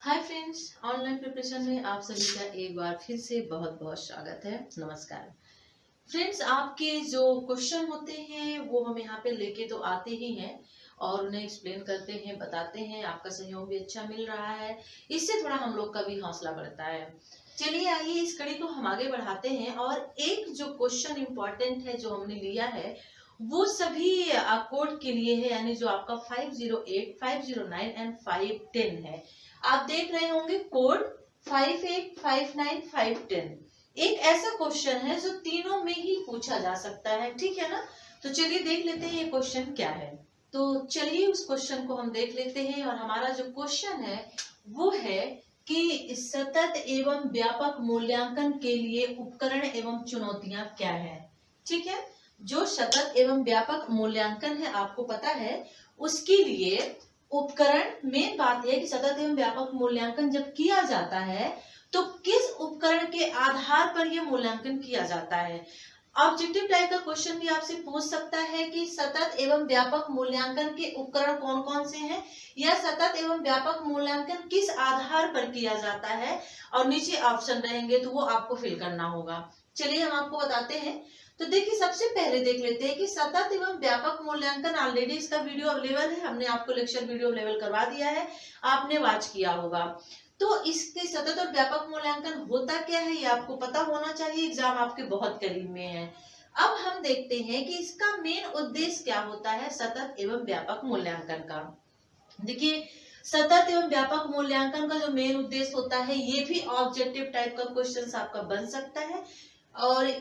Hi friends, online preparation में आप सभी का एक बार फिर से बहुत बहुत स्वागत है। नमस्कार फ्रेंड्स, आपके जो क्वेश्चन होते हैं वो हम यहाँ पे लेके तो आते ही हैं और उन्हें एक्सप्लेन करते हैं, बताते हैं। आपका सहयोग भी अच्छा मिल रहा है, इससे थोड़ा हम लोग का भी हौसला बढ़ता है। चलिए आइए इस कड़ी को हम आगे बढ़ाते हैं। और एक जो क्वेश्चन इम्पोर्टेंट है जो हमने लिया है वो सभी कोड के लिए है, यानी जो आपका 508, 509 एंड 510 है। आप देख रहे होंगे कोड 58, 59, 510 एक ऐसा क्वेश्चन है जो तीनों में ही पूछा जा सकता है, ठीक है ना। तो चलिए देख लेते हैं ये क्वेश्चन क्या है। तो चलिए उस क्वेश्चन को हम देख लेते हैं। और हमारा जो क्वेश्चन है वो है कि सतत एवं व्यापक मूल्यांकन के लिए उपकरण एवं चुनौतियां क्या है। ठीक है, जो सतत एवं व्यापक मूल्यांकन है आपको पता है, उसके लिए उपकरण, मेन बात है कि सतत एवं व्यापक मूल्यांकन जब किया जाता है तो किस उपकरण के आधार पर यह मूल्यांकन किया जाता है। ऑब्जेक्टिव टाइप का क्वेश्चन भी आपसे पूछ सकता है कि सतत एवं व्यापक मूल्यांकन के उपकरण कौन कौन से हैं, या सतत एवं व्यापक मूल्यांकन किस आधार पर किया जाता है, और नीचे ऑप्शन रहेंगे तो वो आपको फिल करना होगा। चलिए हम आपको बताते हैं। तो देखिए सबसे पहले देख लेते हैं कि सतत एवं व्यापक मूल्यांकन, ऑलरेडी इसका वीडियो अवेलेबल है, हमने आपको लेक्चर वीडियो अवेलेबल करवा दिया है, आपने वॉच किया होगा। तो इसके सतत और व्यापक मूल्यांकन होता क्या है ये आपको पता होना चाहिए, एग्जाम आपके बहुत करीब में है। अब हम देखते हैं कि इसका मेन उद्देश्य क्या होता है सतत एवं व्यापक मूल्यांकन का। देखिए सतत एवं व्यापक मूल्यांकन का जो मेन उद्देश्य होता है, ये भी ऑब्जेक्टिव टाइप का क्वेश्चन आपका बन सकता है। और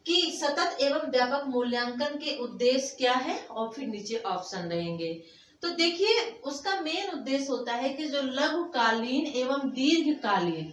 कि सतत एवं व्यापक मूल्यांकन के उद्देश्य क्या है, और फिर नीचे ऑप्शन रहेंगे। तो देखिए उसका मेन उद्देश्य होता है कि जो लघुकालीन एवं दीर्घकालीन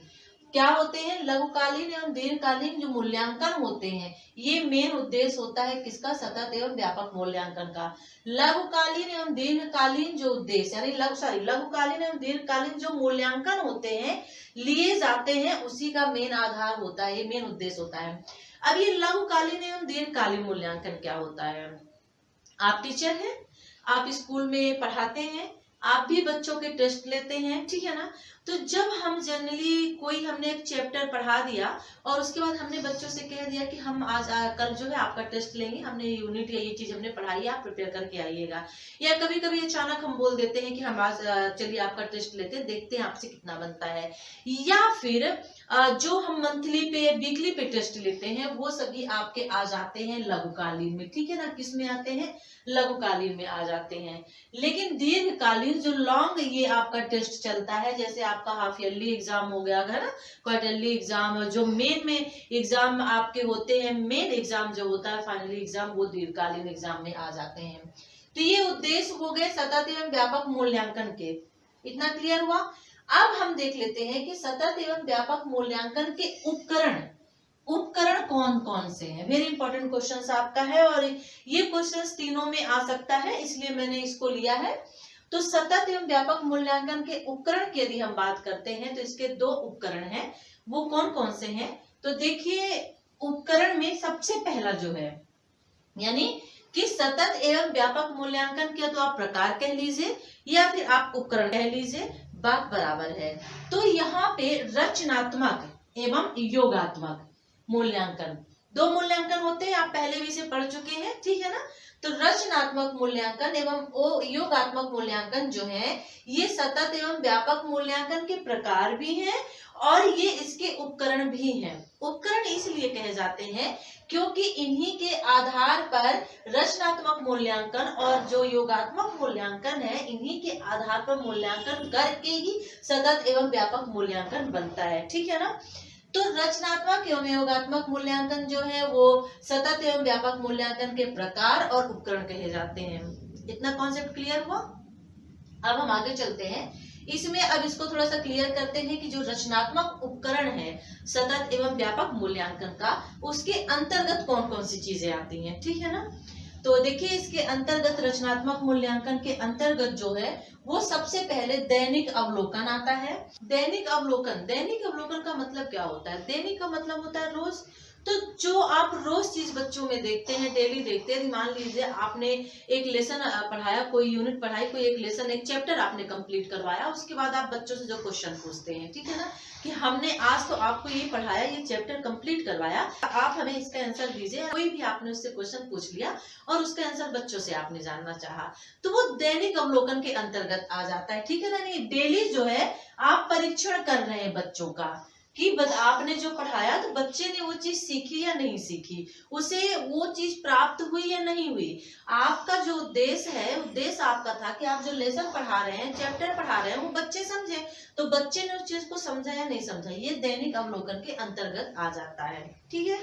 क्या होते हैं, लघुकालीन एवं दीर्घकालीन जो मूल्यांकन होते हैं, ये मेन उद्देश्य होता है किसका, सतत एवं व्यापक मूल्यांकन का। लघुकालीन एवं दीर्घकालीन जो उद्देश्य, यानी लघुकालीन एवं दीर्घकालीन जो मूल्यांकन होते हैं, लिए जाते हैं, उसी का मेन आधार होता है, ये मेन उद्देश्य होता है। अब ये लघुकालीन एवं दीर्घकालीन मूल्यांकन क्या होता है। आप टीचर हैं, आप स्कूल में पढ़ाते हैं, आप भी बच्चों के टेस्ट लेते हैं, ठीक है ना। तो जब हम जनरली कोई, हमने एक चैप्टर पढ़ा दिया और उसके बाद हमने बच्चों से कह दिया कि हम आज कल जो है आपका टेस्ट लेंगे, हमने यूनिट या ये चीज हमने पढ़ाई है, आप प्रिपेयर करके आइएगा। या कभी कभी अचानक हम बोल देते हैं कि हम आज चलिए आपका टेस्ट लेते हैं, देखते हैं आपसे कितना बनता है। या फिर जो हम मंथली पे, वीकली पे टेस्ट लेते हैं, वो सभी आपके आ जाते हैं लघुकालीन में, ठीक है ना। किस में आते हैं, लघुकालीन में आ जाते हैं। लेकिन दीर्घकालीन जो लॉन्ग ये आपका टेस्ट चलता है, जैसे आपका हाफ ईयरली एग्जाम हो गया है ना, क्वार्टरली एग्जाम, जो मेन में एग्जाम आपके होते हैं, मेन एग्जाम जो होता है फाइनली एग्जाम, वो दीर्घकालीन एग्जाम में आ जाते हैं। तो ये उद्देश्य हो गए सतत एवं व्यापक मूल्यांकन के। इतना क्लियर हुआ। अब हम देख लेते हैं कि सतत एवं व्यापक मूल्यांकन के उपकरण कौन कौन से हैं। वेरी इंपॉर्टेंट क्वेश्चन आपका है, और ये क्वेश्चन तीनों में आ सकता है, इसलिए मैंने इसको लिया है। तो सतत एवं व्यापक मूल्यांकन के उपकरण की यदि हम बात करते हैं तो इसके दो उपकरण हैं, वो कौन कौन से हैं। तो देखिए उपकरण में सबसे पहला जो है, यानी कि सतत एवं व्यापक मूल्यांकन के तो आप प्रकार कह लीजिए या फिर आप उपकरण कह लीजिए, बात बराबर है। तो यहाँ पे रचनात्मक एवं योगात्मक मूल्यांकन, दो मूल्यांकन होते हैं, आप पहले भी इसे पढ़ चुके हैं, ठीक है ना। तो रचनात्मक मूल्यांकन एवं योगात्मक मूल्यांकन जो है, ये सतत एवं व्यापक मूल्यांकन के प्रकार भी हैं और ये इसके उपकरण भी हैं। उपकरण इसलिए कहे जाते हैं क्योंकि इन्हीं के आधार पर रचनात्मक मूल्यांकन और जो योगात्मक मूल्यांकन है, इन्हीं के आधार पर मूल्यांकन करके ही सतत एवं व्यापक मूल्यांकन बनता है, ठीक है ना। तो रचनात्मक एवं योगात्मक मूल्यांकन जो है वो सतत एवं व्यापक मूल्यांकन के प्रकार और उपकरण कहे जाते हैं। इतना कॉन्सेप्ट क्लियर हुआ। अब हम आगे चलते हैं इसमें। अब इसको थोड़ा सा क्लियर करते हैं कि जो रचनात्मक उपकरण है सतत एवं व्यापक मूल्यांकन का, उसके अंतर्गत कौन कौन सी चीजें आती हैं, ठीक है ना। तो देखिए इसके अंतर्गत, रचनात्मक मूल्यांकन के अंतर्गत जो है वो सबसे पहले दैनिक अवलोकन आता है। दैनिक अवलोकन का मतलब क्या होता है, दैनिक का मतलब होता है रोज। तो जो आप रोज चीज बच्चों में देखते हैं, डेली देखते हैं, मान लीजिए आपने एक लेसन पढ़ाया, कोई यूनिट पढ़ाई, कोई एक लेसन, एक चैप्टर आपने कंप्लीट करवाया, उसके बाद आप बच्चों से जो क्वेश्चन पूछते हैं, ठीक है ना, कि हमने आज तो आपको ये पढ़ाया, ये चैप्टर कंप्लीट करवाया, आप हमें इसका आंसर दीजिए। कोई भी आपने उससे क्वेश्चन पूछ लिया और उसका आंसर बच्चों से आपने जानना चाहा, तो वो दैनिक अवलोकन के अंतर्गत आ जाता है, ठीक है ना। नहीं, डेली जो है आप परीक्षण कर रहे हैं बच्चों का कि आपने जो पढ़ाया तो बच्चे ने वो चीज सीखी या नहीं सीखी, उसे वो चीज प्राप्त हुई या नहीं हुई। आपका जो उद्देश्य है, उद्देश्य आपका था कि आप जो लेसन पढ़ा रहे हैं, चैप्टर पढ़ा रहे हैं, वो बच्चे समझे, तो बच्चे ने उस चीज को समझा या नहीं समझा, ये दैनिक अवलोकन के अंतर्गत आ जाता है, ठीक है।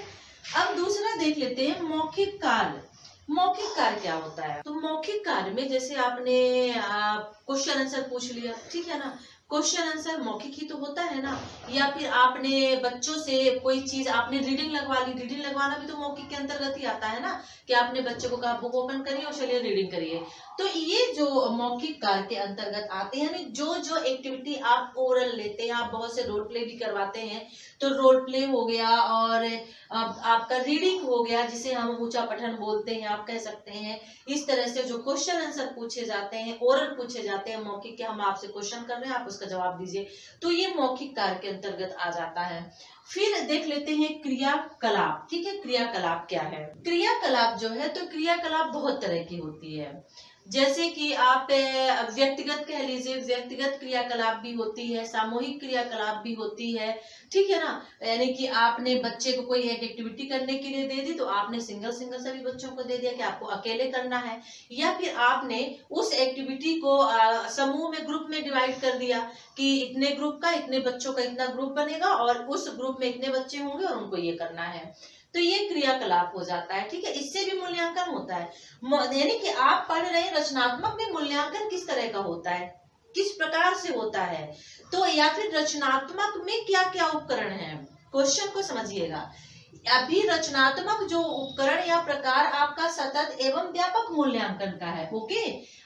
अब दूसरा देख लेते हैं मौखिक कार्य। मौखिक कार्य क्या होता है? तो मौखिक कार्य में जैसे आपने क्वेश्चन आंसर पूछ लिया, ठीक है ना, क्वेश्चन आंसर मौखिक ही तो होता है ना, या फिर आपने बच्चों से कोई चीज आपने रीडिंग लगवा ली, रीडिंग लगवाना भी तो मौखिक के अंतर्गत ही आता है ना, कि आपने बच्चों को कहा बुक ओपन करिए और चलिए रीडिंग करिए। तो ये जो मौखिक कार्य के अंतर्गत आते हैं, यानी जो जो एक्टिविटी आप ओरल लेते हैं, आप बहुत से रोल प्ले भी करवाते हैं, तो रोल प्ले हो गया और आपका रीडिंग हो गया, जिसे हम ऊंचा पठन बोलते हैं, आप कह सकते हैं। इस तरह से जो क्वेश्चन आंसर पूछे जाते हैं, ओरल पूछे जाते हैं, मौखिक के हम आपसे क्वेश्चन कर रहे हैं, आप उसका जवाब दीजिए, तो ये मौखिक कार्य के अंतर्गत आ जाता है। फिर देख लेते हैं क्रियाकलाप, ठीक है। क्रियाकलाप क्या है? क्रियाकलाप जो है, तो क्रियाकलाप बहुत तरह की होती है, जैसे कि आप व्यक्तिगत कह लीजिए, व्यक्तिगत क्रियाकलाप भी होती है, सामूहिक क्रियाकलाप भी होती है, ठीक है ना। यानी कि आपने बच्चे को कोई एक एक्टिविटी करने के लिए दे दी, तो आपने सिंगल सिंगल सभी बच्चों को दे दिया कि आपको अकेले करना है, या फिर आपने उस एक्टिविटी को समूह में, ग्रुप में डिवाइड कर दिया कि इतने ग्रुप का, इतने बच्चों का इतना ग्रुप बनेगा और उस ग्रुप में इतने बच्चे होंगे और उनको ये करना है, तो ये क्रियाकलाप हो जाता है, ठीक है। इससे भी मूल्यांकन होता है, यानी कि आप पढ़ रहे हैं, रचनात्मक में मूल्यांकन किस तरह का होता है, किस प्रकार से होता है, तो या फिर रचनात्मक में क्या क्या उपकरण है, क्वेश्चन को समझिएगा। अभी रचनात्मक जो उपकरण या प्रकार आपका सतत एवं व्यापक मूल्यांकन का है, ओके।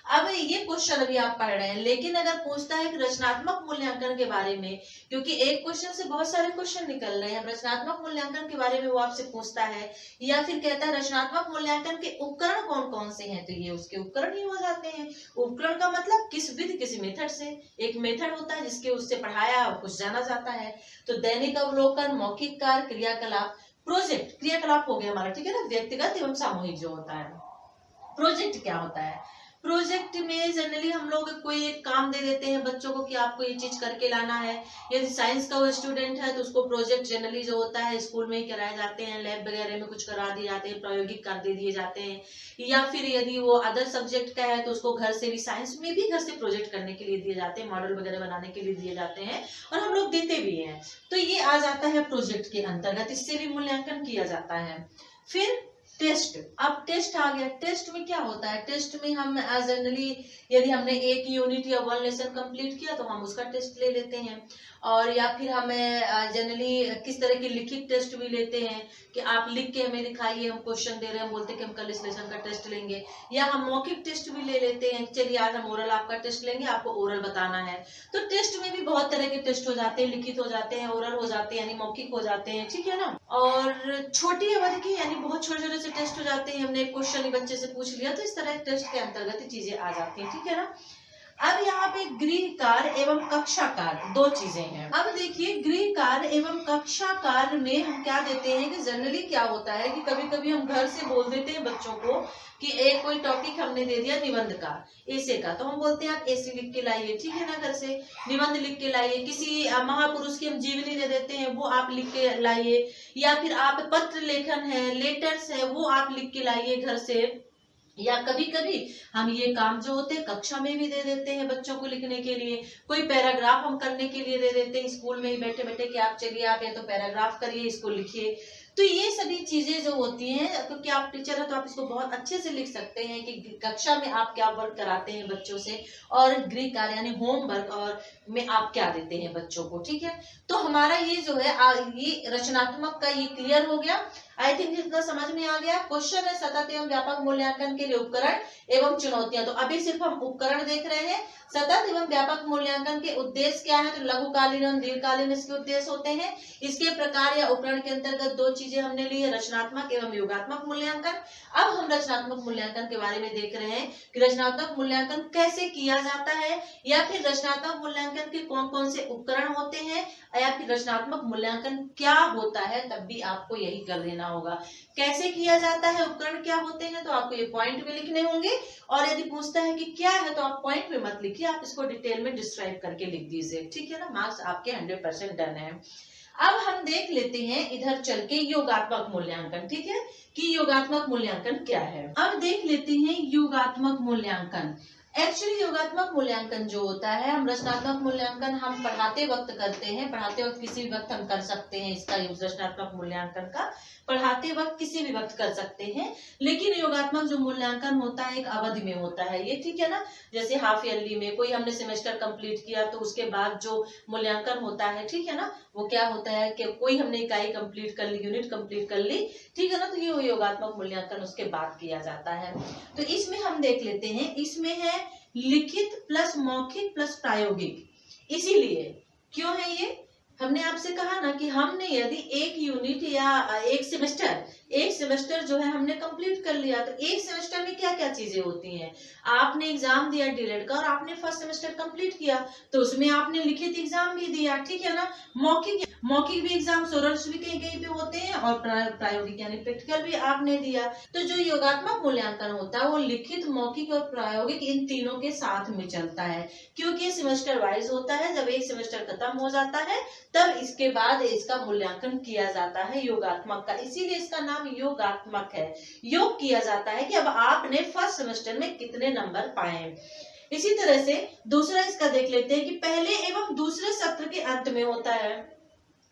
अब ये क्वेश्चन अभी आप पढ़ रहे हैं, लेकिन अगर पूछता है कि रचनात्मक मूल्यांकन के बारे में, क्योंकि एक क्वेश्चन से बहुत सारे क्वेश्चन निकल रहे हैं, रचनात्मक मूल्यांकन के बारे में वो आपसे पूछता है, या फिर कहता है रचनात्मक मूल्यांकन के उपकरण कौन कौन से हैं, तो ये उसके उपकरण ही हो जाते हैं। उपकरण का मतलब किस विधि, किसी मेथड से, एक मेथड होता है जिसके उससे पढ़ाया और कुछ जाना जाता है। तो दैनिक अवलोकन, मौखिक कार्य, क्रियाकलाप, प्रोजेक्ट, क्रियाकलाप हो गया हमारा, ठीक है ना, व्यक्तिगत एवं सामूहिक जो होता है। प्रोजेक्ट क्या होता है? प्रोजेक्ट में जनरली हम लोग कोई एक काम दे देते हैं बच्चों को कि आपको ये चीज करके लाना है। यदि साइंस का वो स्टूडेंट है तो उसको प्रोजेक्ट जनरली जो होता है स्कूल में ही कराए जाते हैं, लैब वगैरह में कुछ करा दिए जाते हैं, प्रायोगिक कर दे दिए जाते हैं। या फिर यदि वो अदर सब्जेक्ट का है तो उसको घर से भी, साइंस में भी घर से प्रोजेक्ट करने के लिए दिए जाते हैं, मॉडल वगैरह बनाने के लिए दिए जाते हैं और हम लोग देते भी हैं। तो ये आ जाता है प्रोजेक्ट के अंतर्गत, इससे भी मूल्यांकन किया जाता है। फिर टेस्ट, अब टेस्ट आ गया। टेस्ट में क्या होता है? टेस्ट में हम जनरली यदि हमने एक यूनिट या वन लेसन कंप्लीट किया तो हम उसका टेस्ट ले लेते हैं, और या फिर हमें जनरली किस तरह की लिखित टेस्ट भी लेते हैं कि आप लिख के हमें दिखाइए, हम क्वेश्चन दे रहे हैं, बोलते हैं कि हम कल इस लेसन का टेस्ट लेंगे। या हम मौखिक टेस्ट भी ले लेते हैं, चलिए आज हम ओरल आपका टेस्ट लेंगे, आपको ओरल बताना है। तो टेस्ट में भी बहुत तरह के टेस्ट हो जाते हैं, लिखित हो जाते हैं, ओरल हो जाते हैं, यानी मौखिक हो जाते हैं, ठीक है ना। और छोटी अवधि के यानी बहुत छोटे छोटे से टेस्ट हो जाते हैं, हमने एक क्वेश्चन ही बच्चे से पूछ लिया, तो इस तरह टेस्ट के अंतर्गत चीजें आ जाती हैं, ठीक है ना। अब यहाँ पे गृह कार्य एवं कक्षा कार्य दो चीजें हैं। अब देखिए गृह कार्य एवं कक्षा कार्य में हम क्या देते हैं कि जनरली क्या होता है कि कभी कभी हम घर से बोल देते हैं बच्चों को कि एक कोई टॉपिक हमने दे दिया निबंध का, ऐसे का, तो हम बोलते हैं आप ऐसे लिख के लाइए, ठीक है ना, घर से निबंध लिख के लाइए। किसी महापुरुष की हम जीवनी दे देते हैं, वो आप लिख के लाइए। या फिर आप पत्र लेखन है, लेटर्स है, वो आप लिख के लाइए घर से। या कभी कभी हम ये काम जो होते हैं कक्षा में भी दे देते हैं बच्चों को लिखने के लिए, कोई पैराग्राफ हम करने के लिए दे देते हैं स्कूल में ही बैठे बैठे कि आप चलिए आप ये तो पैराग्राफ करिए, इसको लिखिए। तो ये सभी चीजें जो होती हैं, क्योंकि आप टीचर है तो आप इसको बहुत अच्छे से लिख सकते हैं कि कक्षा में आप क्या वर्क कराते हैं बच्चों से, और गृह कार्य यानी होमवर्क और में आप क्या देते हैं बच्चों को, ठीक है। तो हमारा ये जो है ये रचनात्मक का ये क्लियर हो गया। आई थिंक इतना समझ में आ गया। क्वेश्चन है सतत एवं व्यापक मूल्यांकन के लिए उपकरण एवं चुनौतियां। तो अभी सिर्फ हम उपकरण देख रहे हैं। सतत एवं व्यापक मूल्यांकन के उद्देश्य क्या है? तो लघुकालीन एवं दीर्घकालीन इसके उद्देश्य होते हैं। इसके प्रकार या उपकरण के अंतर्गत दो चीजें हमने ली है, रचनात्मक एवं योगात्मक मूल्यांकन। अब हम रचनात्मक मूल्यांकन के बारे में देख रहे हैं कि रचनात्मक मूल्यांकन कैसे किया जाता है, या फिर रचनात्मक मूल्यांकन के कौन कौन से उपकरण होते हैं, या फिर रचनात्मक मूल्यांकन क्या होता है। तब भी आपको यही कर देना होगा। कैसे किया जाता है, उपकरण क्या होते हैं, तो आपको ये पॉइंट में लिखने होंगे। और यदि पूछता है कि क्या है, तो आप पॉइंट में मत लिखिए, आप इसको डिटेल में डिस्क्राइब करके लिख दीजिए, ठीक है ना। मार्क्स आपके 100% डन है। अब हम देख लेते हैं इधर चल के योगात्मक मूल्यांकन, ठीक है, कि योगात्मक मूल्यांकन क्या है। अब देख लेते हैं योगात्मक मूल्यांकन। एक्चुअली योगात्मक मूल्यांकन जो होता है, हम रचनात्मक मूल्यांकन हम पढ़ाते वक्त करते हैं, पढ़ाते वक्त किसी भी वक्त हम कर सकते हैं इसका रचनात्मक मूल्यांकन का, पढ़ाते वक्त किसी भी वक्त कर सकते हैं। लेकिन योगात्मक जो मूल्यांकन होता है एक अवधि में होता है ये, ठीक है ना। जैसे हाफ ईयरली में कोई हमने सेमेस्टर कंप्लीट किया तो उसके बाद जो मूल्यांकन होता है, ठीक है ना, वो क्या होता है कि कोई हमने इकाई कंप्लीट कर ली, यूनिट कंप्लीट कर ली, ठीक है ना, तो ये योगात्मक मूल्यांकन उसके बाद किया जाता है। तो इसमें हम देख लेते हैं, इसमें है लिखित प्लस मौखिक प्लस प्रायोगिक। इसीलिए क्यों है ये, हमने आपसे कहा ना कि हमने यदि एक यूनिट या एक सेमेस्टर जो है हमने कंप्लीट कर लिया, तो एक सेमेस्टर में क्या क्या चीजें होती हैं। आपने एग्जाम दिया डीएलएड का और आपने फर्स्ट सेमेस्टर कंप्लीट किया, तो उसमें आपने लिखित एग्जाम भी दिया, ठीक है ना। मौखिक भी एग्जाम ओरल भी कहीं कहीं पे होते हैं, और प्रायोगिक यानी प्रैक्टिकल भी आपने दिया। तो जो योगात्मक मूल्यांकन होता है वो लिखित, मौखिक और प्रायोगिक इन तीनों के साथ में चलता है, क्योंकि सेमेस्टर वाइज होता है। जब एक सेमेस्टर खत्म हो जाता है तब इसके बाद इसका मूल्यांकन किया जाता है योगात्मक का, इसीलिए इसका नाम योगात्मक है। योग किया जाता है कि अब आपने फर्स्ट सेमेस्टर में कितने नंबर पाए। इसी तरह से दूसरा इसका देख लेते हैं कि पहले एवं दूसरे सत्र के अंत में होता है,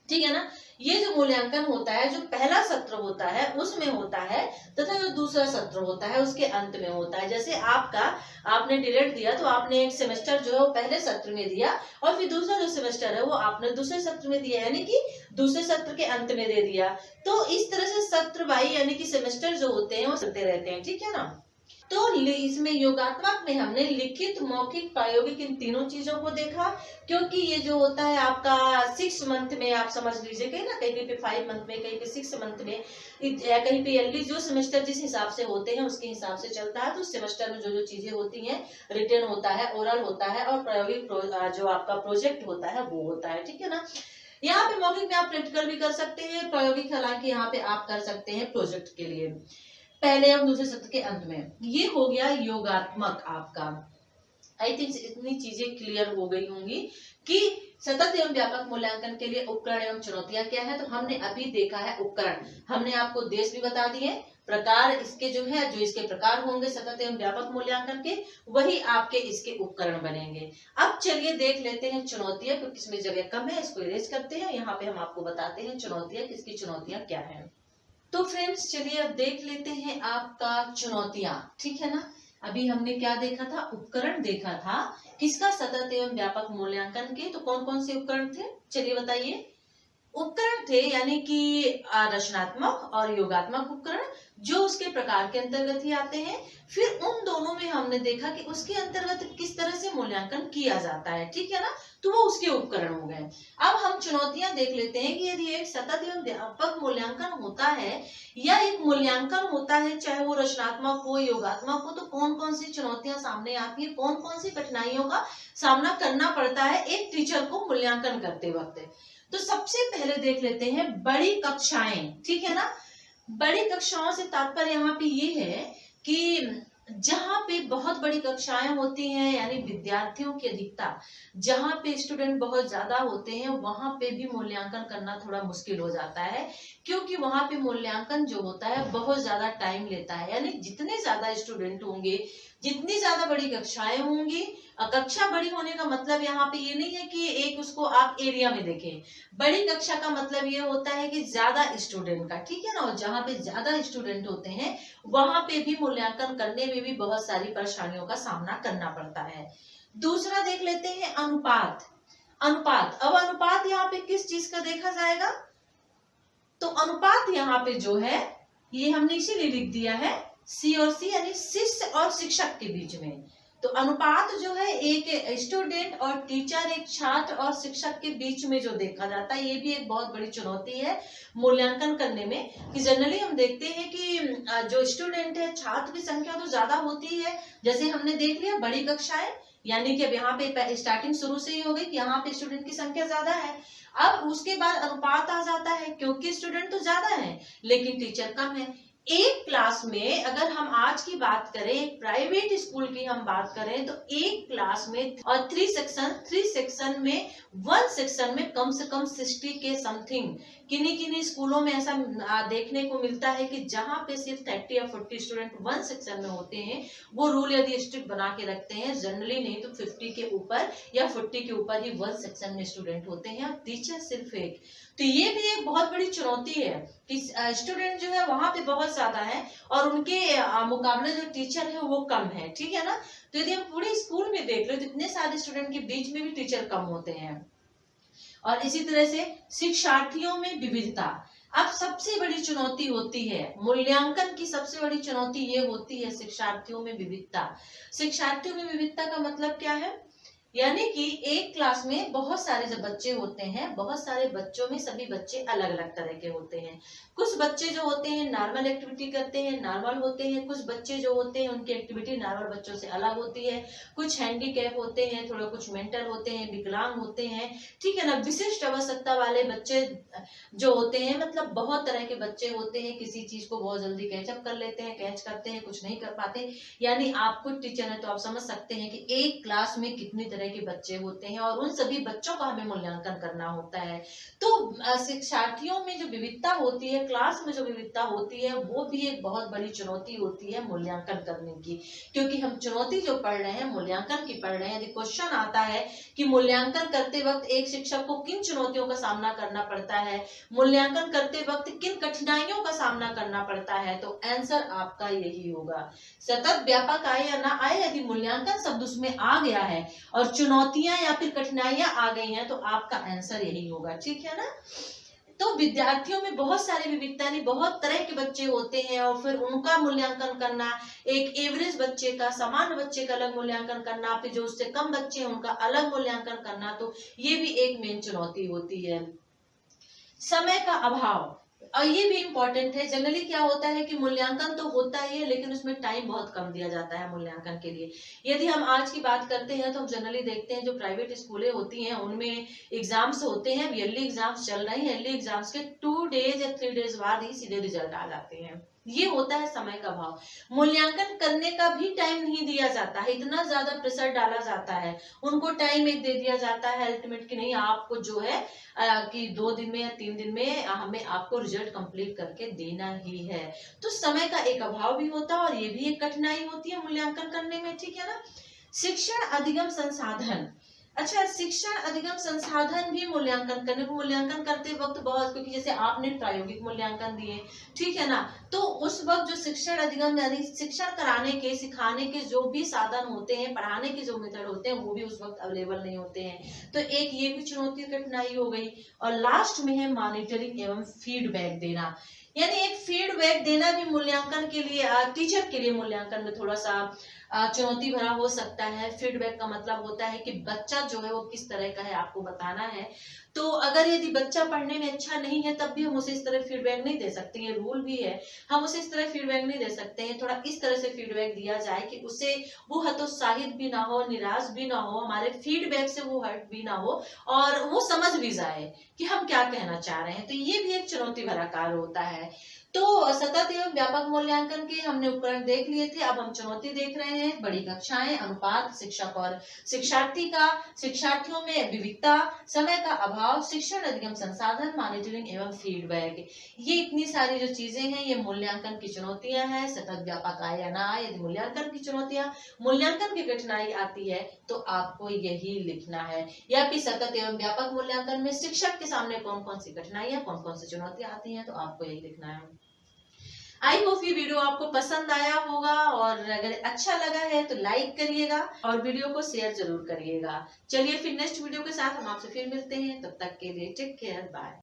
ठीक है ना। ये जो मूल्यांकन होता है, जो पहला सत्र होता है उसमें होता है, तथा जो दूसरा सत्र होता है उसके अंत में होता है। जैसे आपने डीएलएड दिया तो आपने एक सेमेस्टर जो है वो पहले सत्र में दिया, और फिर दूसरा जो सेमेस्टर है वो आपने दूसरे सत्र में दिया, यानी कि दूसरे सत्र के अंत में दे दिया। तो इस तरह से सत्र वाई यानी कि सेमेस्टर जो होते हैं वो चलते रहते हैं, ठीक है ना। तो इसमें योगात्मक में हमने लिखित, मौखिक, प्रायोगिक इन तीनों चीजों को देखा, क्योंकि ये जो होता है आपका 6 मंथ में, आप समझ लीजिए कहीं ना कहीं पे 5 मंथ में, कहीं पे 6 मंथ में, या कहीं पे ईयरली जो सेमेस्टर जिस हिसाब से होते हैं उसके हिसाब से चलता है। तो सेमेस्टर में जो जो चीजें होती हैं, रिटन होता है, ओरल होता है, और प्रायोगिक जो आपका प्रोजेक्ट होता है वो होता है, ठीक है ना। यहाँ पे मौखिक में आप प्रैक्टिकल भी कर सकते हैं, प्रायोगिक हालांकि यहाँ पे आप कर सकते हैं प्रोजेक्ट के लिए पहले एवं दूसरे सत्र के अंत में। ये हो गया योगात्मक आपका। आई थिंक इतनी चीजें क्लियर हो गई होंगी कि सतत एवं व्यापक मूल्यांकन के लिए उपकरण एवं चुनौतियां क्या है। तो हमने अभी देखा है उपकरण, हमने आपको देश भी बता दिए, प्रकार इसके जो है, जो इसके प्रकार होंगे सतत एवं व्यापक मूल्यांकन के, वही आपके इसके उपकरण बनेंगे। अब चलिए देख लेते हैं चुनौतियां, क्योंकि इसमें जगह कम है, इसको इरेज करते हैं। यहाँ पे हम आपको बताते हैं चुनौतियां, किसकी चुनौतियां क्या है। तो फ्रेंड्स चलिए अब देख लेते हैं आपका चुनौतियां, ठीक है ना। अभी हमने क्या देखा था, उपकरण देखा था किसका, सतत एवं व्यापक मूल्यांकन के। तो कौन कौन से उपकरण थे, चलिए बताइए। उपकरण थे यानी कि रचनात्मक और योगात्मक उपकरण, जो उसके प्रकार के अंतर्गत ही आते हैं। फिर उन दोनों में हमने देखा कि उसके अंतर्गत किस तरह से मूल्यांकन किया जाता है, ठीक है ना, तो वो उसके उपकरण हो गए। अब हम चुनौतियां देख लेते हैं कि यदि एक सतत एवं व्यापक मूल्यांकन होता है या एक मूल्यांकन होता है, चाहे वो रचनात्मक हो, योगात्मक हो, तो कौन कौन सी चुनौतियां सामने आती है, कौन कौन सी कठिनाइयों का सामना करना पड़ता है एक टीचर को मूल्यांकन करते वक्त। तो सबसे पहले देख लेते हैं बड़ी कक्षाएं, ठीक है ना। बड़ी कक्षाओं से तात्पर्य यहाँ पे ये है कि जहाँ पे बहुत बड़ी कक्षाएं होती हैं, यानी विद्यार्थियों की अधिकता, जहाँ पे स्टूडेंट बहुत ज्यादा होते हैं, वहां पे भी मूल्यांकन करना थोड़ा मुश्किल हो जाता है, क्योंकि वहां पे मूल्यांकन जो होता है बहुत ज्यादा टाइम लेता है। यानी जितने ज्यादा स्टूडेंट होंगे, जितनी ज्यादा बड़ी कक्षाएं होंगी, कक्षा बड़ी होने का मतलब यहाँ पे ये नहीं है कि एक उसको आप एरिया में देखें। बड़ी कक्षा का मतलब ये होता है कि ज्यादा स्टूडेंट का, ठीक है ना। और जहाँ पे ज्यादा स्टूडेंट होते हैं वहां पे भी मूल्यांकन करने में भी बहुत सारी परेशानियों का सामना करना पड़ता है। दूसरा देख लेते हैं अनुपात। अब अनुपात यहाँ पे किस चीज का देखा जाएगा, तो अनुपात यहाँ पे जो है ये हमने इसीलिए लिख दिया है सी और सी, यानी शिष्य और शिक्षक के बीच में। तो अनुपात जो है एक स्टूडेंट और टीचर, एक छात्र और शिक्षक के बीच में जो देखा जाता है, ये भी एक बहुत बड़ी चुनौती है मूल्यांकन करने में। कि जनरली हम देखते हैं कि जो स्टूडेंट है, छात्र की संख्या तो ज्यादा होती है, जैसे हमने देख लिया बड़ी कक्षाएं, यानी कि अब यहाँ पे स्टार्टिंग शुरू से ही हो गई कि यहाँ पे स्टूडेंट की संख्या ज्यादा है। अब उसके बाद अनुपात आ जाता है, क्योंकि स्टूडेंट तो ज्यादा है लेकिन टीचर कम है। एक क्लास में अगर हम आज की बात करें, प्राइवेट स्कूल की हम बात करें, तो एक क्लास में और 3 सेक्शन में 1 सेक्शन में कम से कम 60 के समथिंग, किन्हीं किन्हीं स्कूलों में ऐसा देखने को मिलता है कि जहां पे सिर्फ 30 या 40 स्टूडेंट 1 सेक्शन में होते हैं। वो रूल यदि स्ट्रिक्ट बना के रखते हैं, जनरली नहीं तो 50 के ऊपर या 40 के ऊपर ही 1 सेक्शन में स्टूडेंट होते हैं, टीचर सिर्फ एक। तो ये भी एक बहुत बड़ी चुनौती है कि स्टूडेंट जो है वहां पे बहुत ज्यादा है और उनके मुकाबले जो टीचर है वो कम है, ठीक है ना। तो यदि हम पूरे स्कूल में देख लो तो इतने सारे स्टूडेंट के बीच में भी टीचर कम होते हैं। और इसी तरह से शिक्षार्थियों में विविधता। अब सबसे बड़ी चुनौती होती है मूल्यांकन की, सबसे बड़ी चुनौती ये होती है शिक्षार्थियों में विविधता। शिक्षार्थियों में विविधता का मतलब क्या है, यानी कि एक क्लास में बहुत सारे जब बच्चे होते हैं, बहुत सारे बच्चों में सभी बच्चे अलग अलग तरह के होते हैं। कुछ बच्चे जो होते हैं नॉर्मल एक्टिविटी करते हैं, नॉर्मल होते हैं। कुछ बच्चे जो होते हैं उनकी एक्टिविटी नॉर्मल बच्चों से अलग होती है। कुछ हैंडीकैप होते हैं, थोड़ा कुछ मेंटल होते हैं, विकलांग होते हैं, ठीक है ना। विशिष्ट आवश्यकता वाले बच्चे जो होते हैं, मतलब बहुत तरह के बच्चे होते हैं, किसी चीज को बहुत जल्दी कैचअप कर लेते हैं, कैच करते हैं, कुछ नहीं कर पाते। यानी आप खुद टीचर है तो आप समझ सकते हैं कि एक क्लास में कितनी तरह के बच्चे होते हैं और उन सभी बच्चों का हमें मूल्यांकन करना होता है। तो शिक्षार्थियों में जो विविधता होती है, क्लास में जो विविधता होती है, वो भी एक बहुत बड़ी चुनौती होती है मूल्यांकन करने की। क्योंकि हम चुनौती जो पढ़ रहे हैं मूल्यांकन की पढ़ रहे हैं। यदि क्वेश्चन आता है कि मूल्यांकन करते वक्त एक शिक्षक को किन चुनौतियों का सामना करना पड़ता है, मूल्यांकन करते वक्त किन कठिनाइयों का सामना करना पड़ता है, तो आंसर आपका यही होगा। सतत व्यापक आए या ना आए, यदि मूल्यांकन शब्द उसमें आ गया है और चुनौतियां या फिर कठिनाइयां आ गई हैं, तो आपका आंसर यही होगा, ठीक है ना। तो विद्यार्थियों में बहुत सारी विविधता, बहुत तरह के बच्चे होते हैं और फिर उनका मूल्यांकन करना, एक एवरेज बच्चे का, सामान्य बच्चे का अलग मूल्यांकन करना, फिर जो उससे कम बच्चे हैं उनका अलग मूल्यांकन करना, तो ये भी एक मेन चुनौती होती है। समय का अभाव, और ये भी इम्पोर्टेंट है। जनरली क्या होता है कि मूल्यांकन तो होता ही है लेकिन उसमें टाइम बहुत कम दिया जाता है मूल्यांकन के लिए। यदि हम आज की बात करते हैं तो हम जनरली देखते हैं जो प्राइवेट स्कूलें होती हैं उनमें एग्जाम्स होते हैं, ईयरली एग्जाम्स चल रहे हैं, ईयरली एग्जाम्स के 2 डेज या 3 डेज बाद ही सीधे रिजल्ट आ जाते हैं। ये होता है समय का अभाव। मूल्यांकन करने का भी टाइम नहीं दिया जाता है, इतना ज्यादा प्रेशर डाला जाता है, उनको टाइम एक दे दिया जाता है अल्टीमेट कि नहीं आपको जो है कि 2 दिन में या 3 दिन में हमें आपको रिजल्ट कंप्लीट करके देना ही है। तो समय का एक अभाव भी होता है और ये भी एक कठिनाई होती है मूल्यांकन करने में, ठीक है ना। शिक्षण अधिगम संसाधन, अच्छा शिक्षण अधिगम संसाधन भी मूल्यांकन करने को, मूल्यांकन करते वक्त बहुत, क्योंकि जैसे आपने प्रायोगिक मूल्यांकन दिए, ठीक है ना, तो उस वक्त जो शिक्षण अधिगम यानी शिक्षण कराने के, सिखाने के जो भी साधन होते हैं, पढ़ाने के जो मेथड होते हैं वो भी उस वक्त अवेलेबल नहीं होते हैं। तो एक ये भी चुनौती कठिनाई हो गई। और लास्ट में है मॉनिटरिंग एवं फीडबैक देना, यानी एक फीडबैक देना भी मूल्यांकन के लिए, टीचर के लिए मूल्यांकन में थोड़ा सा चुनौती भरा हो सकता है। फीडबैक का मतलब होता है कि बच्चा जो है वो किस तरह का है आपको बताना है। तो अगर यदि बच्चा पढ़ने में अच्छा नहीं है तब भी हम उसे इस तरह फीडबैक नहीं दे सकते, ये रूल भी है, हम उसे इस तरह फीडबैक नहीं दे सकते हैं। थोड़ा इस तरह से फीडबैक दिया जाए कि उसे वो हतोत्साहित भी ना हो, निराश भी ना हो, हमारे फीडबैक से वो हर्ट भी ना हो और वो समझ भी जाए कि हम क्या कहना चाह रहे हैं। तो ये भी एक चुनौती भरा कार्य होता है। तो सतत एवं व्यापक मूल्यांकन के हमने उपकरण देख लिए थे, अब हम चुनौती देख रहे हैं। बड़ी कक्षाएं, अनुपात, शिक्षक और शिक्षार्थी का, शिक्षार्थियों में विविधता, समय का अभाव, शिक्षण अधिगम संसाधन, मॉनिटरिंग एवं फीडबैक, ये इतनी सारी जो चीजें हैं ये मूल्यांकन की चुनौतियां हैं। सतत व्यापक आए या ना आए, यदि मूल्यांकन की चुनौतियां, मूल्यांकन की कठिनाई आती है तो आपको यही लिखना है। या फिर सतत एवं व्यापक मूल्यांकन में शिक्षक के सामने कौन कौन सी कठिनाइयां, कौन कौन सी चुनौतियां आती हैं, तो आपको यही लिखना है। आई होप ये वीडियो आपको पसंद आया होगा और अगर अच्छा लगा है तो लाइक करिएगा और वीडियो को शेयर जरूर करिएगा। चलिए फिर नेक्स्ट वीडियो के साथ हम आपसे फिर मिलते हैं, तब तक के लिए टेक केयर, बाय।